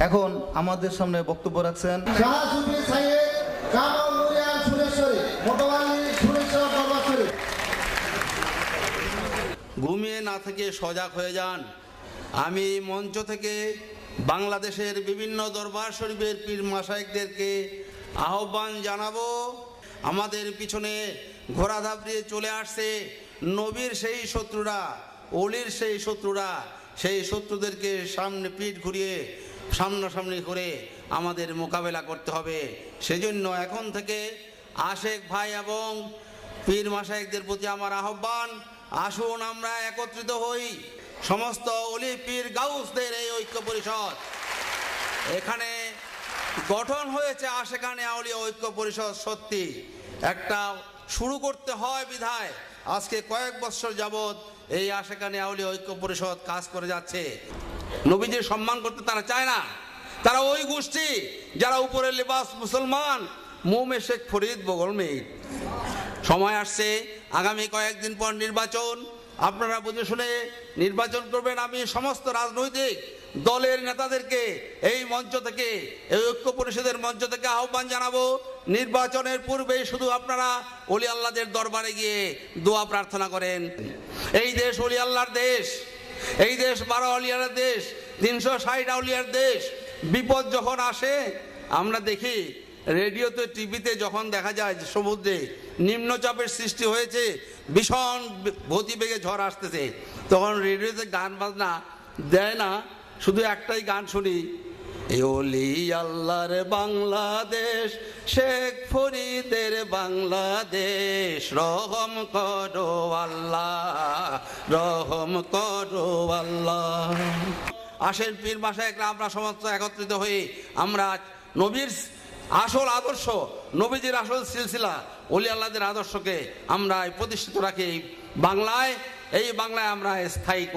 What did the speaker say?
এখন আমাদের সামনে বক্তব্য রাখছেন ঘুমিয়ে না থেকে সজাগ হয়ে যান। আমি মঞ্চ থেকে বাংলাদেশের বিভিন্ন দরবার শরীফের পীর মাশায়েখদেরকে আহ্বান জানাবো, আমাদের পিছনে ঘোড়া ধাপড়িয়ে চলে আসছে নবীর সেই শত্রুরা, অলির সেই শত্রুরা, সেই শত্রুদেরকে সামনে পিঠ ঘুরিয়ে সামনাসামনি করে আমাদের মোকাবেলা করতে হবে। সেজন্য এখন থেকে আশেক ভাই এবং পীর মাশায়েখদের প্রতি আমার আহ্বান, আসুন আমরা একত্রিত হই। সমস্ত অলি পীর গাউসদের এই ঐক্য পরিষদ এখানে গঠন হয়েছে, আশেকানে আউলিয়া ঐক্য পরিষদ সত্যি একটা শুরু করতে হয় বিধায় আজকে কয়েক বছর যাবৎ এই আশেকানে আউলিয়া ঐক্য পরিষদ কাজ করে যাচ্ছে। নবীজির সম্মান করতে তারা চায় না, তারা ওই গোষ্ঠী যারা উপরে লেবাস মুসলমান মুমে শেখ ফরিদ বগল মেয়ে। সময় আসছে, আগামী কয়েকদিন পর নির্বাচন, আপনারা বুঝে শুনে নির্বাচন করবেন। আমি সমস্ত রাজনৈতিক দলের নেতাদেরকে এই মঞ্চ থেকে, এই ঐক্য পরিষদের মঞ্চ থেকে আহ্বান জানাবো, নির্বাচনের পূর্বেই শুধু আপনারা ওলি আল্লাহদের দরবারে গিয়ে দোয়া প্রার্থনা করেন। এই দেশ ওলি আল্লাহর দেশ, এই দেশ 12 আউলিয়ার দেশ, 360 আউলিয়ার দেশ। বিপদ যখন আসে আমরা দেখি রেডিওতে, টিভিতে যখন দেখা যায় যে সমুদ্রে নিম্নচাপের সৃষ্টি হয়েছে, ভীষণ গতিবেগে ঝড় আসতেছে, তখন রেডিওতে গান বাজনা দেয় না, শুধু একটাই গান শুনি, ওলি আল্লাহর বাংলাদেশ, শেখ ফরিদের বাংলাদেশ, রহম করো আল্লাহ, রহম করো আল্লাহ। আসেন পীর মাশায়েখরা আমরা সমস্ত একত্রিত হয়ে আমরা নবীর আসল আদর্শ, নবীজির আসল সিলসিলা, ওলি আল্লাহদের আদর্শকে আমরা প্রতিষ্ঠিত রাখি বাংলায়, এই বাংলায় আমরা স্থায়ী করি।